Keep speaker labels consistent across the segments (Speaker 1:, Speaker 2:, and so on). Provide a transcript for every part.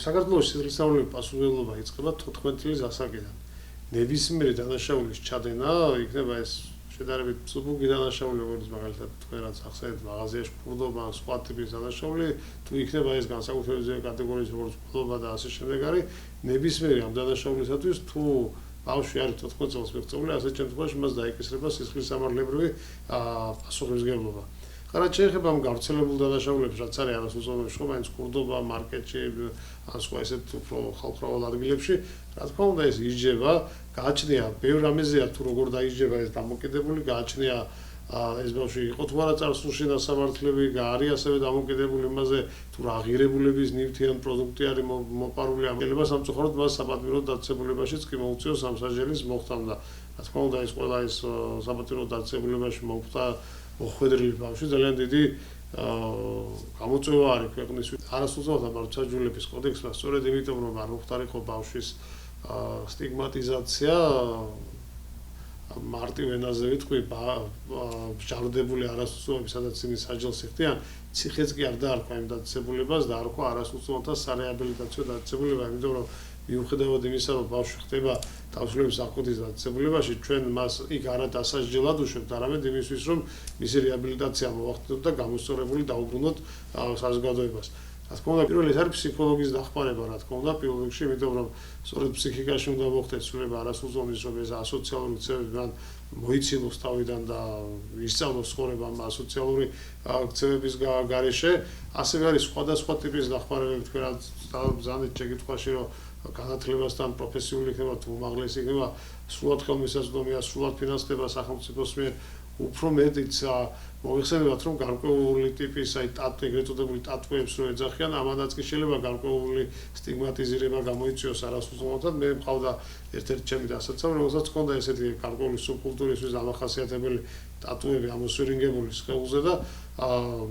Speaker 1: საქართველოს სისხლისწავლების პასუხისმგებლობა იწყება 14 წლის ასაკიდან. ნებისმიერი დანაშაულის ჩადენა იქნება ეს შედარებით მსუბუქი დანაშაული, როგორც მაგალითად თქვენ რაც ახსენეთ მაღაზიაში ყრდობა, სხვა ტიპის დანაშაული, თუ იქნება ეს განსაკუთრებული კატეგორიის როგორც ყრდობა და ასე შემდეგ არის, ნებისმიერი ამ დანაშაულისათვის თუ ბავშვი არის 14 წელს მიღწეული, ასეთ შემთხვევაში მას დაიკისრება სისხლისმომავლობრივი პასუხისმგებლობა. რაც შეეხება ამ გავრცელებულ დანაშაულებს, რაც არის არასოციალური შრომა, ის ყრდობა, მარკეტში, ან სხვა ესეთ უფრო ხალხმრავალ ადგილებში, რა თქმა უნდა, ეს ისჯება, გააჩნია, ბევრ რამეზეა თუ როგორ დაისჯება ეს დამოკიდებული, გააჩნია ეს ბავშვი იყო თუ არა წარსულში დასამართლები, არის ასევე დამოკიდებული იმაზე, თუ რა ღირებულების ნივთი ან პროდუქტი არის მოპარული ამ შეიძლება სამწუხაროდ მას საპატიმრო დაწესებულებაშიც კი მოუწიოს სამსაჯელის მოხდანა. რა თქმა უნდა, ეს ყველა ეს საპატიმრო დაწესებულებაში მოხდა მოხვედრილი ბავშვი ძალიან დიდი გამოწვევა არის ქვეყნის არასოციალურთა მართლმსაჯულების კოდექსმა, სწორედ იმიტომ რომ არ მოხდარიყო ბავშვის სტიგმატიზაცია მარტივ ენაზე ვიტყვი ბჭარდებული არასოციალურები, სადაც იმის საჯელს იხდიან, ციხეც კი არ დაარქვა იმ დაწესებულებას, დაარქვა არასოციალურთა სარეაბილიტაციო დაწესებულება, იმიტომ რომ მიუხედავად იმისა, რომ ბავშვი ხდება თავისუფლების აღკვეთის დაწესებულებაში, ჩვენ მას იქ არა დასასჯელად უშვებთ, არამედ იმისთვის, რომ მისი რეაბილიტაცია მოახდინოთ და გამოსწორებული დაუბრუნოთ საზოგადოებას. რა თქმა უნდა, პირველი ეს არის ფსიქოლოგის დახმარება, რა თქმა უნდა, პირველ რიგში, იმიტომ რომ სწორედ ფსიქიკაში უნდა მოხდეს ცვლილება არასოციალურის, რომ ეს ასოციალური ქცევები მან მოიცილოს თავიდან და ისწავლოს ცხოვრება ამ ასოციალური ქცევების გარეშე. ასევე არის სხვადასხვა ტიპის დახმარებები, თქვენ რა ბრძანეთ შეკითხვაში, რომ განათლებასთან პროფესიული იქნება თუ უმაღლესი იქნება, სრულად ხელმისაწვდომია, სრულად ფინანსდება სახელმწიფოს მიერ, უფრო მეტიც მოიხსენებათ, რომ გარკვეული ტიპის ეგრეთ წოდებული ტატუებს რო ეძახიან, ამადაც კი შეიძლება გარკვეული სტიგმატიზირება გამოიწვიოს არასოციალურად. მე მყავდა ერთ-ერთი ჩემი დასაცავი, რომელსაც ჰქონდა ესეთი გარკვეული სუბკულტურისთვის დამახასიათებელი ტატუები ამოსვირინგებული სხეულზე და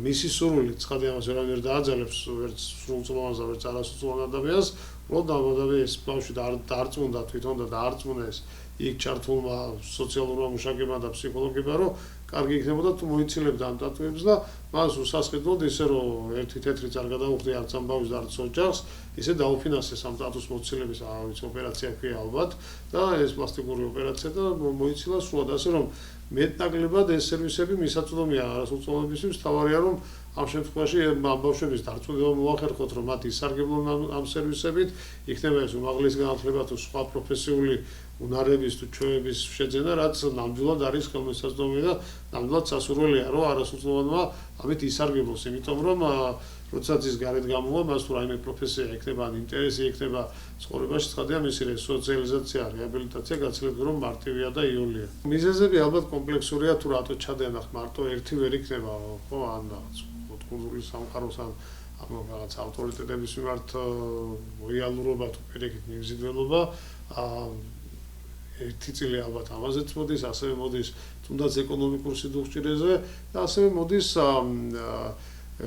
Speaker 1: მისი სურვილი ცხადი ამას ვერავინ დააძალებს ვერც სრულწლოვანს და ვერც არასრულწლოვან ადამიანს, უბრალოდ ეს ბავშვი დაარწმუნდა თვითონ და დაარწმუნა ეს იქ ჩართულმა სოციალურმა მუშაკებმა და ფსიქოლოგებმა, რომ კარგი იქნებოდა თუ მოიცილებდა ამ ტატუებს და მას უსასყიდლოდ ისე რომ ერთი თეთრიც არ გადაუხდი არც ამ ბავშვს და არც ოჯახს, ისე დაუფინანსეს ამ ტატუს მოცილების ოპერაცია ქვია ალბათ და ეს პლასტიკური ოპერაცია და მოიცილა სრულად, ასე რომ მეტნაკლებად ეს სერვისები მისაწვდომია არასოციალურებისთვის, თავარია რომ ამ შემთხვევაში ამ ბავშვების დარწმუნება მოახერხოთ, რომ მათ ისარგებლონ ამ სერვისებით, იქნება ეს უმაღლესი განათლება თუ სხვა პროფესიული უნარების თუ ჩვევების შეძენა, რაც ნამდვილად არის ხელმისაწვდომი და ნამდვილად სასურველია, რომ არასოციალურმა ამით ისარგებლოს, იმიტომ რომ როდესაც ის გარეთ გამოვა, მას თუ რაიმე პროფესია ექნება, ან ინტერესი ექნება ცხოვრებაში, ცხადია მისი სოციალიზაცია, რეაბილიტაცია გაცილებით რომ მარტივია და იოლია. მიზეზები ალბათ კომპლექსურია, თუ რატო ჩადენა მარტო ერთი ვერ იქნება, ხო, ან კულტურული სამყაროს ან რაღაც ავტორიტეტების მიმართ რეალურობა თუ პირიქით მიმზიდველობა ერთი წილი ალბათ ამაზეც მოდის, ასევე მოდის თუნდაც ეკონომიკურ სიდუხჭირეზე და ასევე მოდის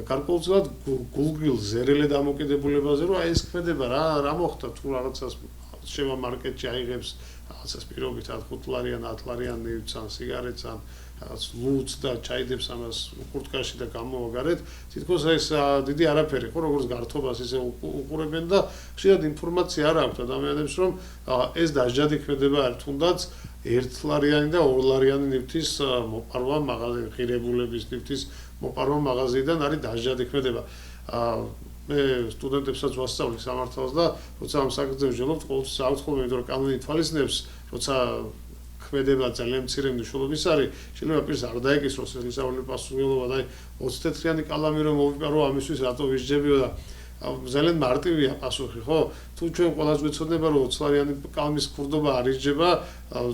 Speaker 1: გარკვეულწილად გულგრილ ზერელე დამოკიდებულებაზე, რომ ეს ქმედება რა მოხდა თუ რაღაცას შევა მარკეტში აიღებს რაღაცას პირობით 5 ლარიან, 10 ლარიან ნივთს ან სიგარეტს ან რაღაც ლუც და ჩაიდებს ამას კურტკაში და გამოვაგარეთ, თითქოს ეს დიდი არაფერი ხო, როგორც გართობას ისე უყურებენ და ხშირად ინფორმაცია არ აქვს ადამიანებს, რომ ეს დაჟადი ქმედება არის თუნდაც 1 ლარიანი და 2 ლარიანი ნივთის მოპარვა მაღაზიაში, ღირებულების ნივთის მოპარვა მაღაზიიდან არის დაჟადი ქმედება. მე სტუდენტებსაც ვასწავლი სამართალს და როცა ამ საკითხზე ვживობთ, ყოველთვის ავთხოვე, იმიტომ რომ კანონი თვალისწინებს, როცა ქმედება ძალიან მცირე მნიშვნელობის არის, შეიძლება პირს არ დაეკისროს სისხლისმომავლობის პასუხისმგებლობა და 20 თეთრიანი კალამი რომ მოვიპარო ამისთვის რატო ვისჯებიო და ძალიან მარტივია პასუხი, ხო? თუ ჩვენ ყველას გვეცოდება რომ 20 ლარიანი კალამის ქურდობა არ ისჯება,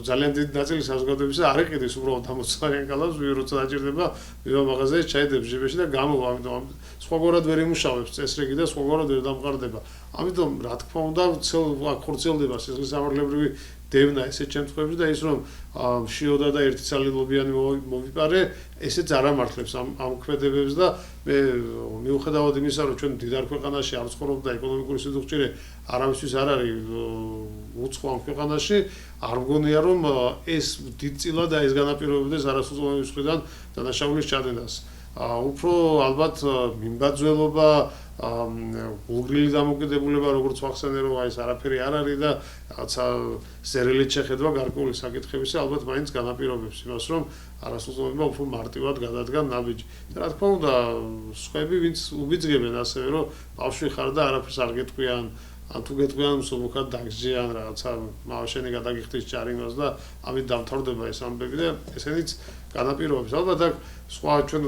Speaker 1: ძალიან დიდი ნაწილი საზოგადოებისა არ იყიდეს უბრალოდ ამ 20 ლარიან კალამს, როცა დაჭირდება მივა მაღაზიაში ჩაიდებს ჟიბეში და გამოვა, ამიტომ სხვაგვარად ვერ იმუშავებს წესრიგი და სხვაგვარად ვერ დამყარდება. ამიტომ რა თქმა უნდა, ხორციელდება სისხლისმომავლებრივი დევნა ესეთ შემთხვევებში და ის რომ შიოდა და ერთი ძალილობიანი მოვიპარე, ესეც არ ამართლებს ამ ქმედებებს და მე მიუხედავად იმისა, რომ ჩვენ მდიდარ ქვეყანაში არ ცხოვრობ და ეკონომიკური სიდუხჭირე არავისთვის არ არის უცხო ამ ქვეყანაში, არ მგონია რომ ეს დიდწილად და ეს განაპირობებდეს არასოციალურობის მხრიდან დანაშაულის ჩადენას. უფრო ალბათ მიმბაძველობა გულგრილი დამოკიდებულება როგორც ვახსენე რომ აი ეს არაფერი არ არის და რაღაცა ზერელით შეხედვა გარკვეული საკითხებისა ალბათ მაინც განაპირობებს იმას რომ არასრულწლოვანობა უფრო მარტივად გადადგან ნაბიჯი. და რა თქმა უნდა სხვები ვინც უბიძგებენ ასევე რომ ბავშვი ხარ და არაფერს არ გეტყვიან ან თუ გეტყვიან მსუბუქად დაგსჯიან რაღაცა შენი გადაგიხდის ჯარიმას და ამით დამთავრდება ეს ამბები და ესენიც განაპირობებს. ალბათ აქ ჩვენ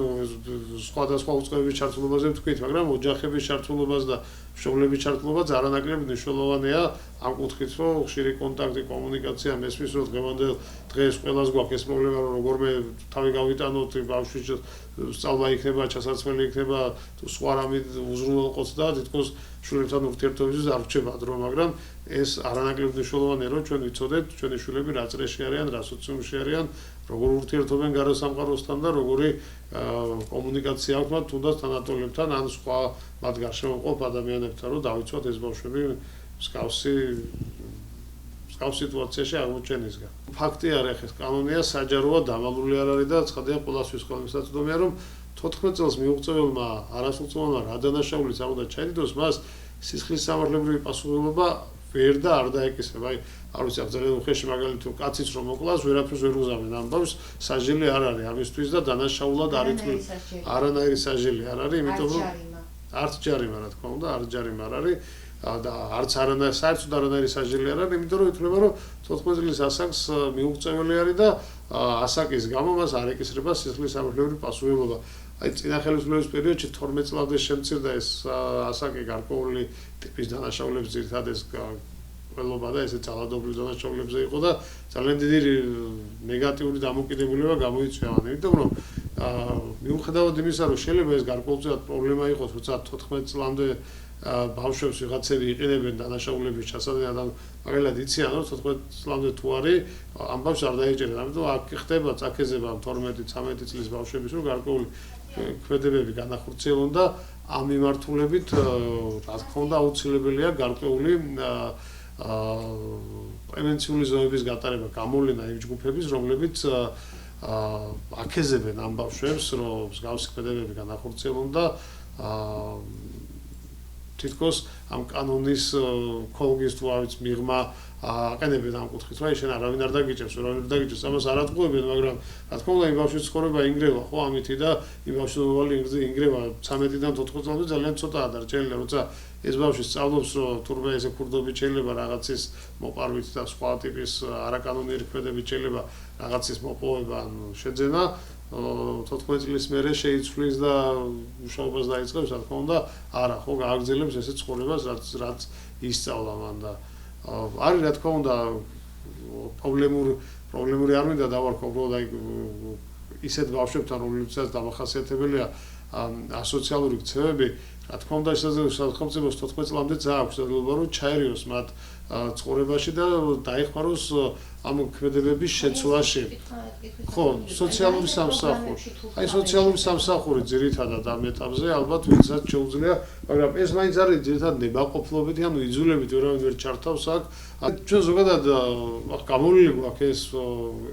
Speaker 1: სხვადასხვა უწყებების ჩართულობაზე ვთქვით, მაგრამ ოჯახების ჩართულობას და მშობლების ჩართულობაც არანაკლებ მნიშვნელოვანია ამ კუთხით, რომ ხშირი კონტაქტი, კომუნიკაცია მესმის რომ დღევანდელ დღეს ყველას გვაქვს ეს პრობლემა, რომ როგორმე თავი გავიტანოთ, ბავშვის სწავლა იქნება, ჩასაცმელი იქნება, თუ სხვა რამე უზრუნველყოფს და თითქოს შვილებთან ურთიერთობისთვის არ რჩება დრო, მაგრამ ეს არანაკლებ მნიშვნელოვანია, რომ ჩვენ ვიცოდეთ, ჩვენი შვილები რა წრეში არიან, რა სოციუმში არიან, როგორ ურთიერთობენ გარე სამყაროსთან და როგორი კომუნიკაცია აქვს მათ თუნდაც თანატოლებთან ან სხვა მათ გარშემო მყოფ ადამიანებთან, რომ დავიცვათ ეს ბავშვები მსგავსი სიტუაციაში აღმოჩენისგან. ფაქტი არის, ეს კანონია საჯაროა დამალული არ არის და ცხადია ყველასთვის ხელმისაწვდომია, რომ 14 წელს მიუღწეველმა არასრულწლოვანმა რა დანაშაულიც არ უნდა ჩაიდოს, მას სისხლის სამართლებრივი პასუხისმგებლობა ვერ და არ დაეკისრება. აი, არ ვიცი, ძალიან უხეში მაგალითი თუ კაციც რომ მოკლას, ვერაფერს ვერ უზამენ ამ ბავშვს, საჯელი არ არის ამისთვის და დანაშაულად არ ითვლება. არანაირი საჯელი არ არის, იმიტომ რომ არც ჯარიმა რა თქმა უნდა, არც ჯარიმა არ არის და არც საერთოდ არანაირი საჯელი არ არის, იმიტომ რომ ითვლება რომ 14 წლის ასაკს მიუღწეველი არის და ასაკის გამო მას არ ეკისრება სისხლის სამართლებრივი პასუხისმგებლობა. აი წინა ხელისუფლების პერიოდში 12 წლამდე შემცირდა ეს ასაკი გარკვეული ტიპის დანაშაულების ძირითადად ეს ყველობა და ესე ძალადობრივ დანაშაულებზე იყო და ძალიან დიდი ნეგატიური დამოკიდებულება გამოიწვია მან. იმიტომ რომ მიუხედავად იმისა, რომ შეიძლება ეს გარკვეულწილად პრობლემა იყოს, როცა 14 წლამდე ბავშვებს ვიღაცები იყენებენ დანაშაულების ჩასადენად, ან მაგალითად იციან, რომ 14 წლამდე თუ არის, ამ ბავშვს არ დაეჭერენ. ამიტომ აქ ხდება წაქეზება 12-13 წლის ბავშვების, რომ გარკვეული ქმედებები განახორციელონ და ამ მიმართულებით რა თქმა უნდა აუცილებელია გარკვეული პრევენციული ზომების გატარება, გამოვლენა იმ ჯგუფების, რომლებიც აკეზებენ ამ ბავშვებს, რომ მსგავსი ქმედებები განახორციელონ და თითქოს ამ კანონის ქოლგის თუ არ ვიცი მიღმა აყენებენ ამ კუთხით, რომ შენ არავინ არ დაგიჭერს, არავინ არ დაგიჭერს, ამას არ ატყუებენ, მაგრამ რა თქმა უნდა, იმ ბავშვის ცხოვრება ინგრევა, ხო, ამითი და იმ ბავშვის მომავალი ინგრევა 13-დან 14 წლამდე ძალიან ცოტაა დარჩენილი, როცა ეს ბავშვი სწავლობს, რომ თურმე ესე ქურდობით შეიძლება რაღაცის მოყარვით და სხვა ტიპის არაკანონიერი ქმედებით შეიძლება რაღაცის მოპოვება ან შეძენა 14 წლის მერე შეიცვლის და მუშაობას დაიწყებს, რა თქმა უნდა, არა, ხო, გააგრძელებს ესე ცხოვრებას, რაც ისწავლა მან და არის რა თქმა უნდა პრობლემური არ მინდა დავარქვა, უბრალოდ აი ისეთ ბავშვებთან, რომლებსაც დამახასიათებელია ასოციალური ქცევები, რა თქმა უნდა, სახელმწიფოს 14 წლამდეც აქვს შესაძლებლობა, რომ ჩაერიოს მათ ცხოვრებაში და დაეხმაროს ამ ქმედებების შეცვლაში. ხო, სოციალური სამსახური. აი სოციალური სამსახური ძირითადად ამ ეტაპზე ალბათ ვინცაც შეუძლია, მაგრამ ეს მაინც არის ძირითადად ნებაყოფლობითი, ანუ იძულებით ვერავინ ვერ ჩართავს აქ. ჩვენ ზოგადად გამოვლილი გვაქვს ეს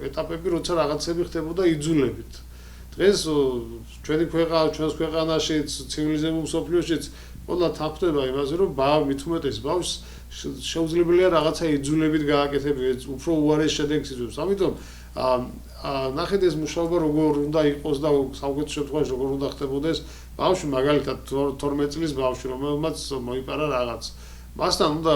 Speaker 1: ეტაპები, როცა რაღაცები ხდებოდა იძულებით. დღეს ჩვენს ქვეყანაშიც, ცივილიზებულ მსოფლიოშიც ყველა თანხმდება იმაზე, რომ მით უმეტეს ბავშვს შეუძლებელია რაღაცა იძულებით გააკეთებინა, უფრო უარეს შედეგს იწვევს. ამიტომ ნახეთ ეს მუშაობა როგორ უნდა იყოს და საუკეთესო შემთხვევაში როგორ უნდა ხდებოდეს ბავშვი, მაგალითად 12 წლის ბავშვი, რომელმაც მოიპარა რაღაც. მასთან უნდა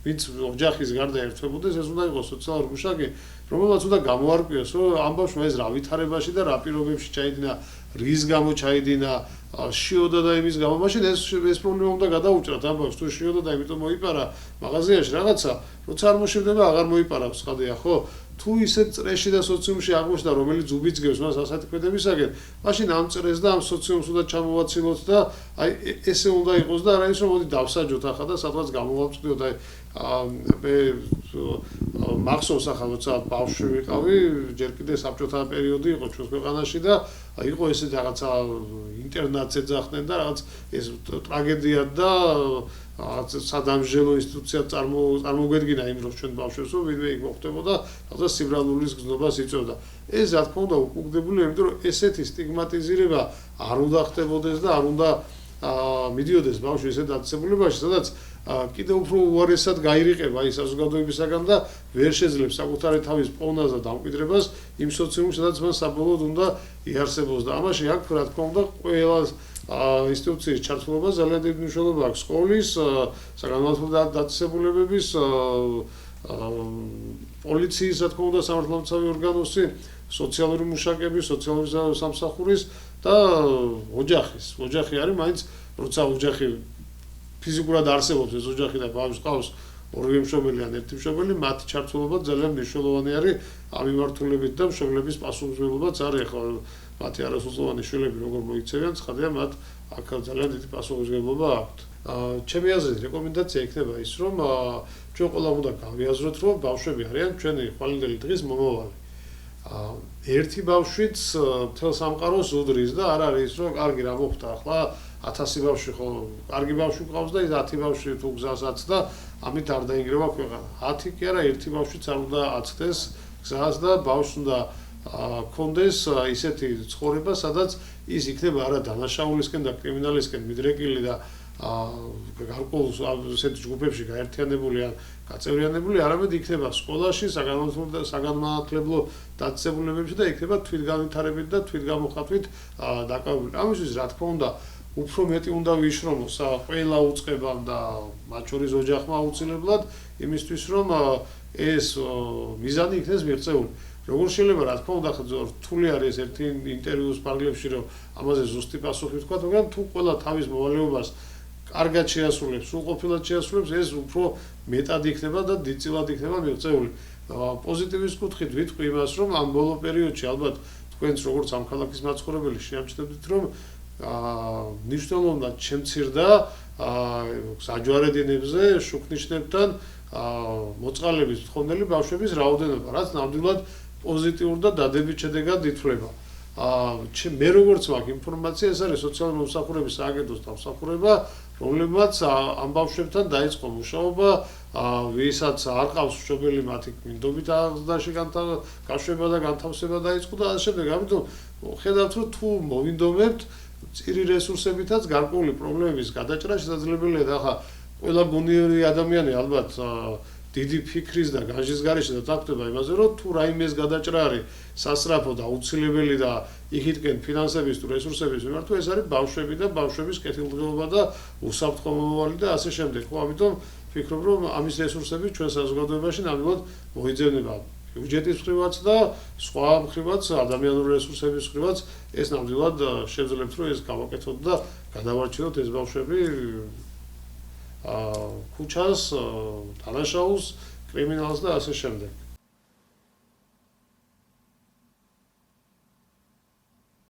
Speaker 1: ვინც ოჯახის გარდა ერთვებოდეს, ეს უნდა იყოს სოციალური მუშაკი, რომელმაც უნდა გამოარკვიოს, რომ ამ ბავშვმა ეს რა ვითარებაში და რა პირობებში ჩაიდინა, რის გამო ჩაიდინა, შიოდა და იმის გამო, მაშინ ეს პრობლემა უნდა გადაუჭრათ ამ ბავშვს, თუ შიოდა და იმიტომ მოიპარა მაღაზიაში რაღაცა, როცა არ მოშევდება, აღარ მოიპარავს, ხადია, ხო? თუ ისეთ წრეში და სოციუმში აღმოჩნდა, რომელიც უბიძგებს მას ასეთი ქმედებისაგან, მაშინ ამ წრეს და ამ სოციუმს უნდა ჩამოვაცილოთ და აი ესე უნდა იყოს და არა ის რომ მოდი დავსაჯოთ ახლა და სადღაც გამოვამწყდიოთ, აი მე მახსოვს ახლა როცა ბავშვი ვიყავი, ჯერ კიდე საბჭოთა პერიოდი იყო ჩვენს ქვეყანაში და იყო ესეთი რაღაცა ინტერნატს ეძახდნენ და რაღაც ეს ტრაგედია და რაღაც სადამსჯელო ინსტიტუცია წარმოგვედგინა იმ დროს ჩვენ ბავშვებს, რომ ვინმე იქ მოხდებოდა, რაღაცა სიბრალულის გზნობას იწვევდა. ეს რა თქმა უნდა უკუგდებული, იმიტომ რომ ესეთი სტიგმატიზირება არ უნდა ხდებოდეს და არ უნდა მიდიოდეს ბავშვი ესეთ დაწესებულებაში, სადაც კიდევ უფრო უარესად გაირიყება ის საზოგადოებისაგან და ვერ შეძლებს საკუთარი თავის პოვნას და დამკვიდრებას იმ სოციუმში, სადაც მან საბოლოოდ უნდა იარსებოს და ამაში აქ რა თქმა უნდა ყველა ინსტიტუციის ჩართულობა ძალიან დიდი მნიშვნელობა აქვს სკოლის, საგანმანათლებლო დაწესებულებების, პოლიციის, რა თქმა უნდა, სამართალდამცავი ორგანოსი, სოციალური მუშაკების, სოციალური სამსახურის და ოჯახის. ოჯახი არის მაინც როცა ოჯახი ფიზიკურად არსებობს ეს ოჯახი და ბავშვს ყავს ორივე მშობელი ან ერთი მშობელი, მათი ჩართულობა ძალიან მნიშვნელოვანი არის ამ მიმართულებით და მშობლების პასუხისმგებლობაც არის. ახლა მათი არასრულწლოვანი შვილები როგორ მოიქცევიან, ცხადია მათ აქ ძალიან დიდი პასუხისმგებლობა აქვთ. ჩემი აზრით რეკომენდაცია იქნება ის, რომ ჩვენ ყველამ უნდა გავიაზროთ, რომ ბავშვები არიან ჩვენი ხვალინდელი დღის მომავალი. ერთი ბავშვიც მთელ სამყაროს უდრის და არ არის ის, რომ კარგი რა მოხდა ახლა 1000 ბავშვი ხო, კარგი ბავშვი ყავს და 10 ბავშვი თუ გზასაც და ამით არ დაინგრევა ქვეყანა. 10 კი არა, ერთი ბავშვიც არ უნდა აცდეს გზას და ბავშვს უნდა კონდეს ისეთი ცხოვრება, სადაც ის იქნება არა დანაშაულისკენ და კრიმინალისკენ მიდრეკილი და გარკვეულ ასეთ ჯგუფებში გაერთიანებული ან გაწევრიანებული, არამედ იქნება სკოლაში, საგანმანათლებლო დაწესებულებებში და იქნება თვითგანვითარებით და თვითგამოხატვით დაკავებული. ამისთვის რა თქმა უნდა უფრო მეტი უნდა ვიშრომოს ყველა უწყებამ და მათ შორის ოჯახმა აუცილებლად იმისთვის, რომ ეს მიზანი იქნეს მიღწეული. როგორ შეიძლება რა თქმა უნდა რთული არის ერთი ინტერვიუს ფარგლებში, რომ ამაზე ზუსტი პასუხი ვთქვა, მაგრამ თუ ყველა თავის მოვალეობას კარგად შეასრულებს, სრულყოფილად შეასრულებს, ეს უფრო მეტად იქნება და დიდწილად იქნება მიღწეული. პოზიტივის კუთხით ვიტყვი იმას, რომ ამ ბოლო პერიოდში ალბათ თქვენც როგორც ამ ქალაქის მაცხოვრებელი შეამჩნევთ, რომ მნიშვნელოვნად შემცირდა საჯვარედინებზე შუქნიშნებთან მოწყალების მთხოვნელი ბავშვების რაოდენობა, რაც ნამდვილად პოზიტიურ და დადებით შედეგად ითვლება. მე როგორც მაქვს ინფორმაცია, ეს არის სოციალური მომსახურების სააგენტოს დამსახურება, რომლებმაც ამ ბავშვებთან დაიწყო მუშაობა, ვისაც არ ყავს მშობელი, მათი მინდობით აღზრდაში გაშვება და განთავსება დაიწყო და ასე შემდეგ. ამიტომ ხედავთ, რომ თუ მოვინდომებთ წირი რესურსებითაც გარკვეული პრობლემების გადაჭრა შესაძლებელია და ახლა ყველა გონიერი ადამიანი ალბათ დიდი ფიქრის და განჯის გარეშე დაწყვეტება იმაზე, რომ თუ რაიმეს გადაჭრა არის სასწრაფო და აუცილებელი და იქითკენ ფინანსების თუ რესურსების მიმართვა, ეს არის ბავშვები და ბავშვების კეთილდღეობა და უსაფრთხო მომავალი და ასე შემდეგ. ხო, ამიტომ ვფიქრობ, რომ ამის რესურსები ჩვენ საზოგადოებაში ნამდვილად მოიძებნება. ბიუჯეტის მხრივაც და სხვა მხრივაც, ადამიანური რესურსების მხრივაც ეს ნამდვილად შევძლებთ, რომ ეს გავაკეთოთ და გადავარჩინოთ ეს ბავშვები ქუჩას, დანაშაულს, კრიმინალს და ასე შემდეგ.